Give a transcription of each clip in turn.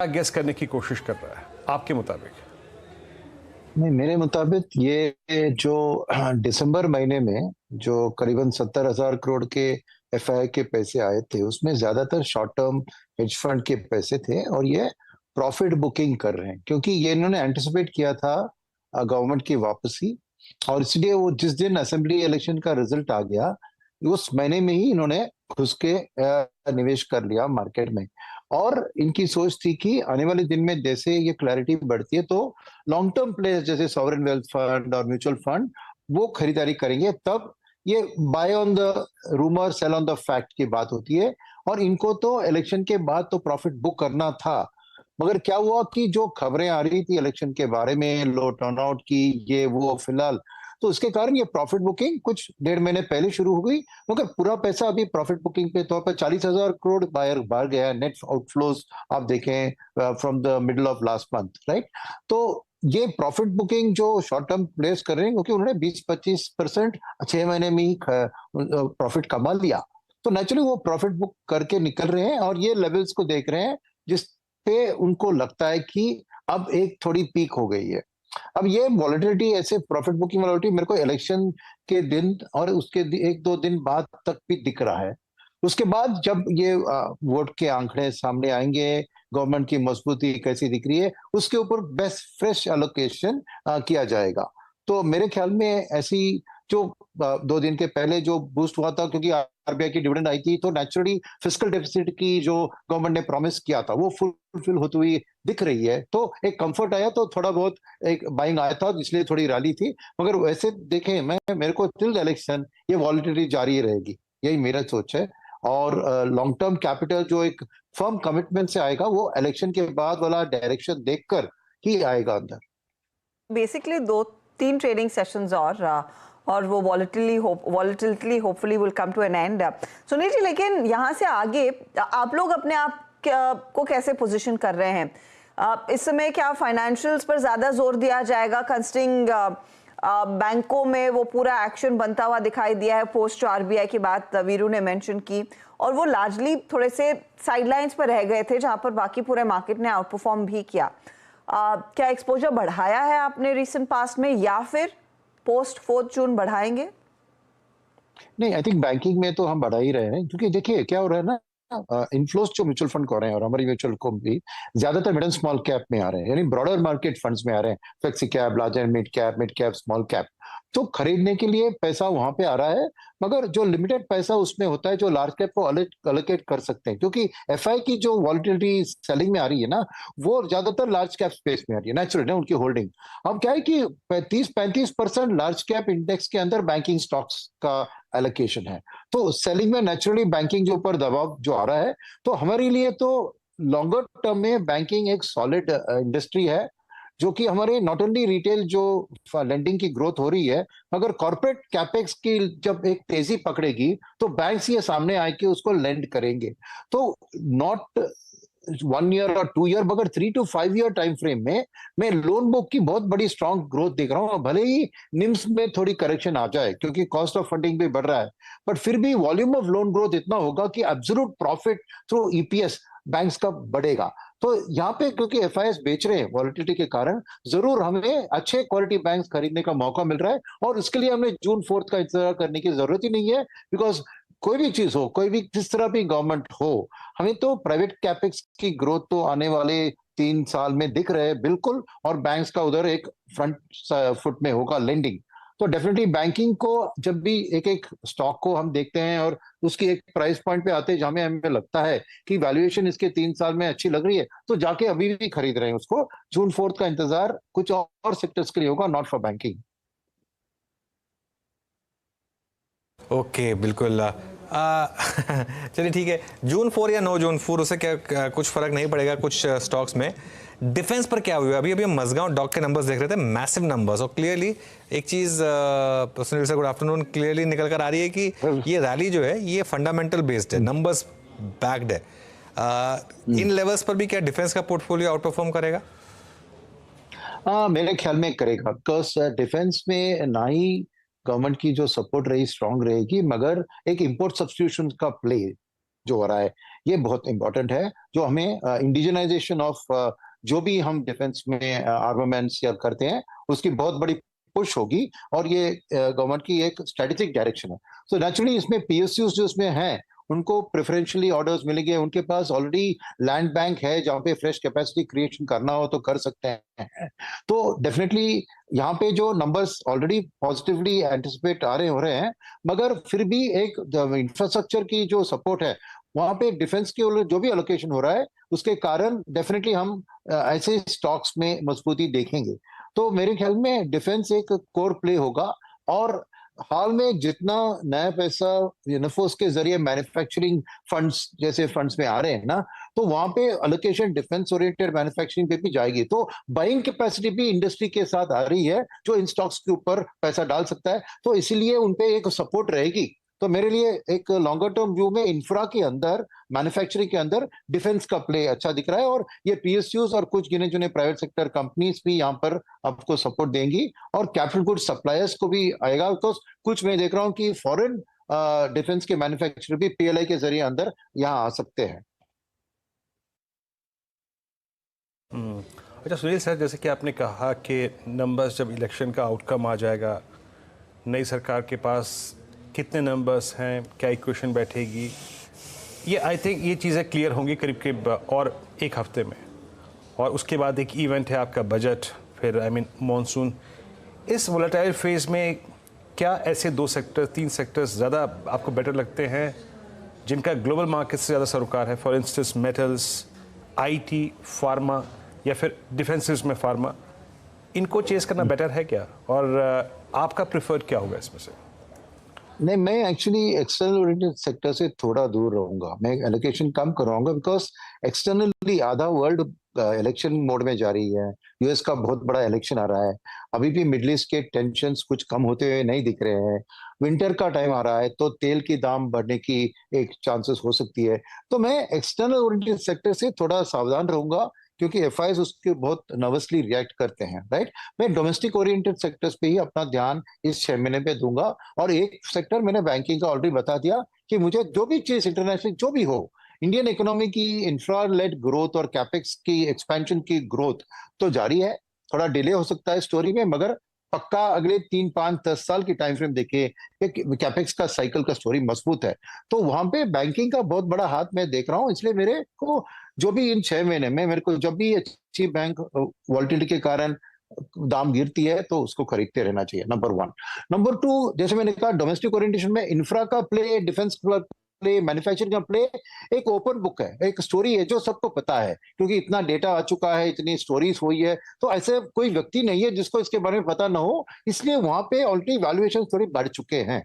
Guess करने की कोशिश कर रहा है आपके मुताबिक? नहीं, मेरे मुताबिक ये जो दिसंबर महीने में जो करीबन 70,000 करोड़ के एफआई के पैसे आए थे, उसमें ज्यादातर शॉर्ट टर्म हेज फंड के पैसे थे और ये प्रॉफिट बुकिंग कर रहे हैं क्योंकि ये इन्होंने एंटिसिपेट किया था गवर्नमेंट की वापसी। और इसलिए वो जिस दिन असेंबली इलेक्शन का रिजल्ट आ गया, उस महीने में ही इन्होंने घुस के निवेश कर लिया मार्केट में। और इनकी सोच थी कि आने वाले दिन में जैसे ये क्लैरिटी बढ़ती है तो लॉन्ग टर्म प्लेयर्स जैसे सॉवरेन वेल्थ फंड और म्यूचुअल फंड वो खरीदारी करेंगे। तब ये buy on the rumour sell on the fact की बात होती है। और इनको तो इलेक्शन के बाद तो प्रॉफिट बुक करना था, मगर क्या हुआ कि जो खबरें आ रही थी इलेक्शन के बारे में, लो टर्नआउट की, ये वो फिलहाल, तो उसके कारण ये प्रॉफिट बुकिंग कुछ 1.5 महीने पहले शुरू हो गई। मगर पूरा पैसा अभी प्रॉफिट बुकिंग पे तौर पर 40,000 करोड़ बाहर बाहर गया है। नेट आउटफ्लोज आप देखें from the middle of last month, right? तो ये प्रॉफिट बुकिंग जो शॉर्ट टर्म प्लेस कर रहे हैं क्योंकि उन्होंने 20-25% 6 महीने में ही प्रॉफिट कमा लिया, तो नेचुरली वो प्रॉफिट बुक करके निकल रहे हैं और ये लेवल्स को देख रहे हैं जिस पे उनको लगता है कि अब एक थोड़ी पीक हो गई है। अब ये वॉलेटिलिटी, ऐसे प्रॉफिट बुकिंग वॉलेटिलिटी मेरे को इलेक्शन के दिन और उसके 1-2 दिन बाद तक भी दिख रहा है। उसके बाद जब ये वोट के आंकड़े सामने आएंगे, गवर्नमेंट की मजबूती कैसी दिख रही है, उसके ऊपर बेस्ट फ्रेश एलोकेशन किया जाएगा। तो मेरे ख्याल में ऐसी जो 2 दिन के पहले जो बूस्ट हुआ था क्योंकि आरबीआई की डिविडेंड आई थी, तो नेचुरली फिस्कल डेफिसिट की जो गवर्नमेंट ने प्रॉमिस किया था वो फुलफिल होती हुई दिख रही है। तो एक कंफर्ट आया, तो थोड़ा बहुत एक बाइंग आया था, इसलिए थोड़ी रैली थी। मगर वैसे देखें, मैं मेरे को टिल इलेक्शन ये वॉलेटिलिटी जारी रहेगी, यही मेरा सोच है। और लॉन्ग टर्म कैपिटल जो एक फर्म कमिटमेंट से आएगा वो इलेक्शन के बाद वाला डायरेक्शन देखकर ही आएगा अंदर। बेसिकली 2-3 ट्रेडिंग सेशंस और वो volatility hopefully will come to an end. Sunil ji, लेकिन यहाँ से आगे आप लोग अपने आप को कैसे पोजीशन कर रहे हैं? इस समय क्या फाइनेंशियल्स पर ज्यादा जोर दिया जाएगा, कंसिडरिंग बैंकों में वो पूरा एक्शन बनता हुआ दिखाई दिया है पोस्ट आरबीआई की बात वीरू ने मेंशन की, और वो लार्जली थोड़े से साइडलाइंस पर रह गए थे जहां पर बाकी पूरे मार्केट ने आउट परफॉर्म भी किया। क्या एक्सपोजर बढ़ाया है आपने रिसेंट पास्ट में, या फिर पोस्ट 4 जून बढ़ाएंगे? नहीं, आई थिंक बैंकिंग में तो हम बढ़ा ही रहे हैं क्योंकि देखिए क्या हो रहा है ना, इनफ्लोज जो म्यूचुअल फंड को आ रहे हैं और हमारी म्यूचुअल को भी ज्यादातर मिड एंड स्मॉल कैप में आ रहे हैं, यानी ब्रॉडर मार्केट फंड्स में आ रहे हैं, flexi cap, large and mid cap, small cap. तो खरीदने के लिए पैसा वहां पे आ रहा है, मगर जो लिमिटेड पैसा उसमें होता है जो लार्ज कैप को अलोकेट कर सकते हैं, क्योंकि एफआई की जो वॉलिटिलिटी सेलिंग में आ रही है ना, वो ज्यादातर लार्ज कैप स्पेस में आ रही है, नेचुरल है उनकी होल्डिंग। अब क्या है कि 30-35% लार्ज कैप इंडेक्स के अंदर बैंकिंग स्टॉक्स का एलोकेशन है। तो सेलिंग में नेचुरली बैंकिंग के ऊपर दबाव जो आ रहा है, तो हमारे लिए तो लॉन्गर टर्म में बैंकिंग एक सॉलिड इंडस्ट्री है, जो कि हमारे नॉट ओनली रिटेल जो लेंडिंग की ग्रोथ हो रही है, मगर कॉर्पोरेट कैपेक्स की जब एक तेजी पकड़ेगी तो बैंक्स ये सामने आए कि उसको लेंड करेंगे। तो नॉट 1 ईयर और 2 ईयर, मगर 3 to 5 ईयर टाइम फ्रेम में मैं लोन बुक की बहुत बड़ी स्ट्रांग ग्रोथ देख रहा हूँ। भले ही निम्स में थोड़ी करेक्शन आ जाए क्योंकि कॉस्ट ऑफ फंडिंग भी बढ़ रहा है, बट फिर भी वॉल्यूम ऑफ लोन ग्रोथ इतना होगा कि absolute profit through EPS banks का बढ़ेगा। तो यहाँ पे क्योंकि एफआईएस बेच रहे हैं वॉलिटिलिटी के कारण, जरूर हमें अच्छे क्वालिटी बैंक्स खरीदने का मौका मिल रहा है, और इसके लिए हमें जून 4 का इंतजार करने की जरूरत ही नहीं है। बिकॉज कोई भी चीज हो, कोई भी किस तरह भी गवर्नमेंट हो, हमें तो प्राइवेट कैपेक्स की ग्रोथ तो आने वाले 3 साल में दिख रहे हैं बिल्कुल, और बैंक्स का उधर एक फ्रंट फुट में होगा लेंडिंग। तो डेफिनेटली बैंकिंग को जब भी एक एक स्टॉक को हम देखते हैं और उसकी एक प्राइस पॉइंट पे आते हैं जहां हमें लगता है कि वैल्यूएशन इसके 3 साल में अच्छी लग रही है, तो जाके अभी भी खरीद रहे हैं उसको। जून 4 का इंतजार कुछ और सेक्टर्स के लिए होगा, नॉट फॉर बैंकिंग। ओके, बिल्कुल। चलिए ठीक है, जून 4 या 9 जून 4 उससे क्या कुछ फर्क नहीं पड़ेगा कुछ स्टॉक्स में। डिफेंस पर क्या हुआ? अभी हम मजगांव डॉक के नंबर्स देख रहे थे, मैसिव नंबर्स, और क्लियरली एक चीज Sunil sir, good afternoon, clearly निकल कर आ रही है कि ये रैली जो है ये फंडामेंटल बेस्ड है, नंबर्स बैक्ड है। इन लेवल्स पर भी क्या डिफेंस का पोर्टफोलियो आउट परफॉर्म करेगा? मेरे ख्याल में करेगा, बिकॉज डिफेंस में ना ही गवर्नमेंट की जो सपोर्ट रही स्ट्रांग रहेगी, मगर एक इंपोर्ट सब्स्टिट्यूशन का प्ले जो हो रहा है, ये बहुत इंपॉर्टेंट है, जो हमें इंडिजनाइजेशन ऑफ जो भी हम डिफेंस में आर्मामेंट्स या करते हैं उसकी बहुत बड़ी पुश होगी, और ये गवर्नमेंट की एक स्ट्रेटेजिक डायरेक्शन है। सो नेचुरली इसमें पीएसयूज जो इसमें हैं उनको प्रेफरेंशियली ऑर्डर्स मिलेंगे, उनके पास ऑलरेडी लैंड बैंक है, जहाँ पे फ्रेश कैपेसिटी क्रिएशन करना हो तो कर सकते हैं। तो डेफिनेटली यहाँ पे जो नंबर्स ऑलरेडी पॉजिटिवली एंटिसिपेट हो रहे हैं, मगर फिर भी एक इंफ्रास्ट्रक्चर की जो सपोर्ट है वहां पे डिफेंस के जो भी एलोकेशन हो रहा है उसके कारण डेफिनेटली हम ऐसे स्टॉक्स में मजबूती देखेंगे। तो मेरे ख्याल में डिफेंस एक कोर प्ले होगा, और हाल में जितना नया पैसा इन्फोस के जरिए मैन्युफैक्चरिंग फंड्स जैसे फंड्स में आ रहे हैं ना, तो वहां पे एलोकेशन डिफेंस ओरिएंटेड मैन्युफैक्चरिंग पे भी जाएगी, तो बाइंग कैपेसिटी भी इंडस्ट्री के साथ आ रही है जो इन स्टॉक्स के ऊपर पैसा डाल सकता है, तो इसीलिए उनपे एक सपोर्ट रहेगी। तो मेरे लिए एक लॉन्गर टर्म व्यू में इंफ्रा के अंदर, मैन्युफैक्चरिंग के अंदर डिफेंस का प्ले अच्छा दिख रहा है, और ये पीएसयूज और कुछ गिने चुने प्राइवेट सेक्टर कंपनीज भी यहाँ पर आपको सपोर्ट देंगी, और कैपिटल गुड्स सप्लायर्स को भी आएगा, बिकॉज कुछ मैं देख रहा हूँ कि फॉरेन डिफेंस के मैन्युफैक्चरर भी पीएलआई के जरिए अंदर यहाँ आ सकते हैं। अच्छा सुनील सर, जैसे कि आपने कहा कि नंबर्स जब इलेक्शन का आउटकम आ जाएगा, नई सरकार के पास कितने नंबर्स हैं, क्या इक्वेशन बैठेगी, ये आई थिंक ये चीज़ें क्लियर होंगी करीब करीब और एक हफ्ते में, और उसके बाद एक इवेंट है आपका बजट, फिर मॉनसून। इस वोलेटाइल फेज में क्या ऐसे 2 सेक्टर 3 सेक्टर्स ज़्यादा आपको बेटर लगते हैं जिनका ग्लोबल मार्केट से ज़्यादा सरोकार है? For instance metals, IT, pharma, या फिर डिफेंसिव्स में फार्मा, इनको चेस करना बेटर है क्या, और आपका प्रिफर्ड क्या होगा इसमें से? नहीं, मैं एक्चुअली एक्सटर्नल ओरिएंटेड सेक्टर से थोड़ा दूर रहूंगा, मैं एलोकेशन कम कराऊंगा, बिकॉज एक्सटर्नली आधा वर्ल्ड इलेक्शन मोड में जा रही है, यूएस का बहुत बड़ा इलेक्शन आ रहा है, अभी भी मिडिल ईस्ट के टेंशंस कुछ कम होते हुए नहीं दिख रहे हैं, विंटर का टाइम आ रहा है तो तेल की दाम बढ़ने की एक चांसेस हो सकती है, तो मैं एक्सटर्नल ओरिएंटेड सेक्टर से थोड़ा सावधान रहूंगा, क्योंकि एफआईएस उसके बहुत नर्वसली रिएक्ट करते हैं, राइट। मैं डोमेस्टिक ओरिएंटेड सेक्टर्स पे ही अपना ध्यान इस 6 महीने पे दूंगा, और एक सेक्टर मैंने बैंकिंग का ऑलरेडी बता दिया कि मुझे जो भी चीज इंटरनेशनल जो भी हो, इंडियन इकोनॉमी की इंफ्रा लेड ग्रोथ और कैपेक्स की एक्सपेंशन की ग्रोथ तो जारी है, थोड़ा डिले हो सकता है स्टोरी में, मगर पक्का अगले 3, 5, 10 साल की टाइम फ्रेम देखे कैपेक्स का साइकिल का स्टोरी मजबूत है, तो वहां पे बैंकिंग का बहुत बड़ा हाथ मैं देख रहा हूँ। इसलिए मेरे को जो भी इन 6 महीने में मेरे को जब भी अच्छी बैंक वॉलेटिलिटी के कारण दाम गिरती है तो उसको खरीदते रहना चाहिए, नंबर 1। नंबर 2, जैसे मैंने कहा डोमेस्टिक ओरिएंटेशन में इंफ्रा का प्ले, डिफेंस प्ले, मैन्युफैक्चरिंग का प्ले एक ओपन बुक है, एक स्टोरी है जो सबको पता है, क्योंकि इतना डेटा आ चुका है, इतनी स्टोरीज हुई है, तो ऐसे कोई व्यक्ति नहीं है जिसको इसके बारे में पता ना हो, इसलिए वहां पे ऑलरेडी वैल्यूएशन थोड़ी बढ़ चुके हैं।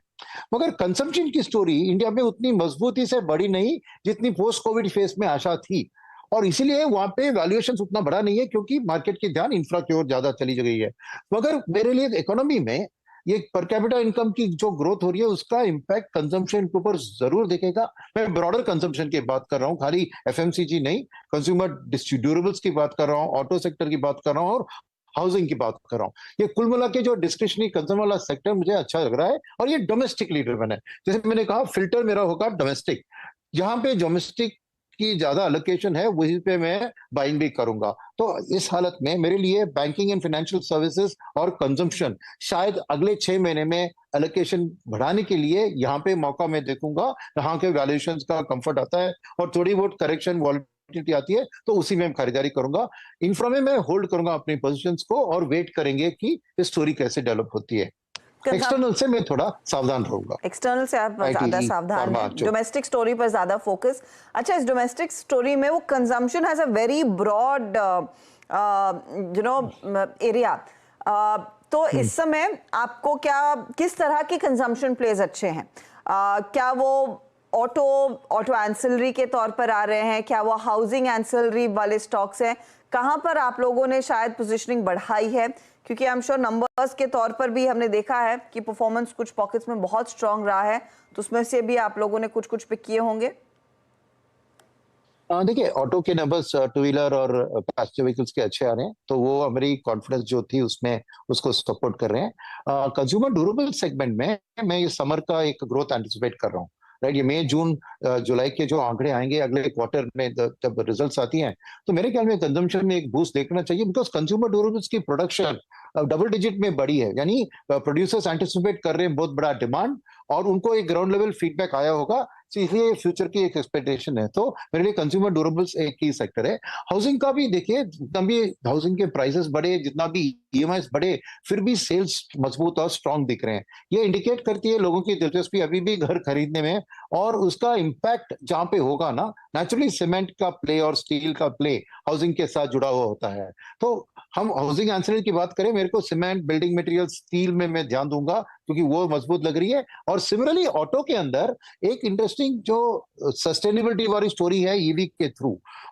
मगर कंजम्पशन की स्टोरी इंडिया में उतनी मजबूती से बढ़ी नहीं जितनी पोस्ट कोविड फेज में आशा थी, और इसीलिए वहां पे वैल्यूएशन उतना बड़ा नहीं है, क्योंकि मार्केट की ध्यान इंफ्रा की ओर ज्यादा चली गई है। मगर मेरे लिए इकोनॉमी में ये पर कैपिटा इनकम की जो ग्रोथ हो रही है उसका इम्पैक्ट कंजम्पशन के ऊपर जरूर दिखेगा। मैं ब्रॉडर कंजम्पशन की बात कर रहा हूँ, खाली एफएमसीजी नहीं, कंज्यूमर ड्यूरेबल्स की बात कर रहा हूँ, ऑटो सेक्टर की बात कर रहा हूँ, और हाउसिंग की बात कर रहा हूँ। ये कुल मिला के जो डिस्क्रिशनरी कंज्यूमर वाला सेक्टर मुझे अच्छा लग रहा है, और ये डोमेस्टिकली ड्रिवन है। जैसे मैंने कहा फिल्टर मेरा होगा डोमेस्टिक, जहां पे डोमेस्टिक की ज्यादा एलोकेशन है वहीं पे मैं बाइंग भी करूंगा। तो इस हालत में मेरे लिए बैंकिंग एंड फाइनेंशियल सर्विसेज और कंजम्पशन शायद अगले 6 महीने में एलोकेशन बढ़ाने के लिए यहाँ पे मौका मैं देखूंगा, यहाँ के वैल्यूएशंस का कंफर्ट आता है और थोड़ी बहुत करेक्शन वॉलिटिलिटी आती है तो उसी में खरीदारी करूंगा। इंफ्रा में मैं होल्ड करूंगा अपनी पोजीशंस को और वेट करेंगे कि स्टोरी कैसे डेवलप होती है। एक्सटर्नल से मैं थोड़ा सावधान रहूंगा। एक्सटर्नल से आप ज्यादा सावधान हैं, डोमेस्टिक स्टोरी पर ज्यादा फोकस। अच्छा, इस डोमेस्टिक स्टोरी में वो consumption has a very broad area, तो इस समय आपको किस तरह के कंजम्पशन प्लेज अच्छे हैं? क्या वो ऑटो एंसिलरी के तौर पर आ रहे हैं, क्या वो हाउसिंग एंसिलरी वाले स्टॉक्स हैं? कहां पर आप लोगों ने शायद पोजीशनिंग बढ़ाई है? क्योंकि आई एम श्योर नंबर्स के तौर पर भी हमने देखा है कि परफॉर्मेंस कुछ पॉकेट्स में बहुत स्ट्रांग रहा है, तो उसमें से भी आप लोगों ने कुछ पिक किए होंगे। देखिए, ऑटो के नंबर्स टू व्हीलर और पैसेंजर व्हीकल्स के अच्छे आ रहे हैं, तो वो हमारी कॉन्फिडेंस जो थी उसमें उसको सपोर्ट कर रहे हैं। कंज्यूमर ड्यूरेबल सेगमेंट में मैं ये समर का एक ग्रोथ एंटिसिपेट कर रहा हूँ, राइट। ये मई जून जुलाई के जो आंकड़े आएंगे अगले क्वार्टर में जब रिजल्ट्स आती हैं, तो मेरे ख्याल में कंजम्पशन में एक बूस्ट देखना चाहिए, बिकॉज कंज्यूमर ड्यूरेबल्स की प्रोडक्शन डबल डिजिट में बढ़ी है, यानी प्रोड्यूसर्स एंटिसिपेट कर रहे हैं बहुत बड़ा डिमांड, और उनको एक ग्राउंड लेवल फीडबैक आया होगा, इसलिए फ्यूचर की एक एक्सपेक्टेशन है। तो मेरे लिए कंज्यूमर ड्यूरेबल्स एक की सेक्टर है। हाउसिंग का भी देखिए, जितना भी हाउसिंग के प्राइसेस बढ़े, जितना भी ईएमआईस बढ़े, फिर भी सेल्स मजबूत और स्ट्रांग दिख रहे हैं। ये इंडिकेट करती है लोगों की दिलचस्पी अभी भी घर खरीदने में, और उसका इम्पैक्ट जहां पे होगा ना, नेचुरली सीमेंट का प्ले और स्टील का प्ले हाउसिंग के साथ जुड़ा हुआ होता है। तो हम हाउसिंग एंसिलरी की बात करें, मेरे को सीमेंट, बिल्डिंग मटेरियल, स्टील में मैं ध्यान दूंगा क्योंकि वो मजबूत लग रही है। और सिमिलरली ऑटो के अंदर एक इंटरेस्टिंग जो सस्टेनेबिलिटी वाली स्टोरी है ईवी के थ्रू,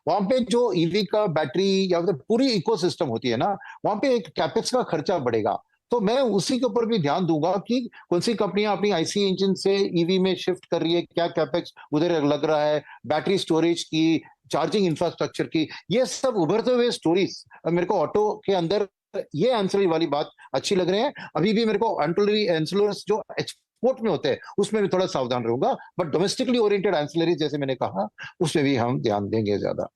वहां पे जो ईवी का बैटरी या फिर पूरी इकोसिस्टम होती है ना, वहां पे एक कैपेक्स का खर्चा बढ़ेगा। तो मैं उसी के ऊपर भी ध्यान दूंगा कि कौन सी कंपनियां अपनी आईसी इंजन से ईवी में शिफ्ट कर रही है, क्या कैपेक्स उधर लग रहा है, बैटरी स्टोरेज की, चार्जिंग इंफ्रास्ट्रक्चर की, ये सब उभरते हुए स्टोरीज मेरे को ऑटो के अंदर ये एंसिलरी वाली बात अच्छी लग रहे हैं। अभी भी मेरे को एंसिलरी एंसिलर्स जो एक्सपोर्ट में होते हैं उसमें भी थोड़ा सावधान रहूंगा, बट डोमेस्टिकली ओरिएंटेड एंसिलरी जैसे मैंने कहा उसमें भी हम ध्यान देंगे ज्यादा।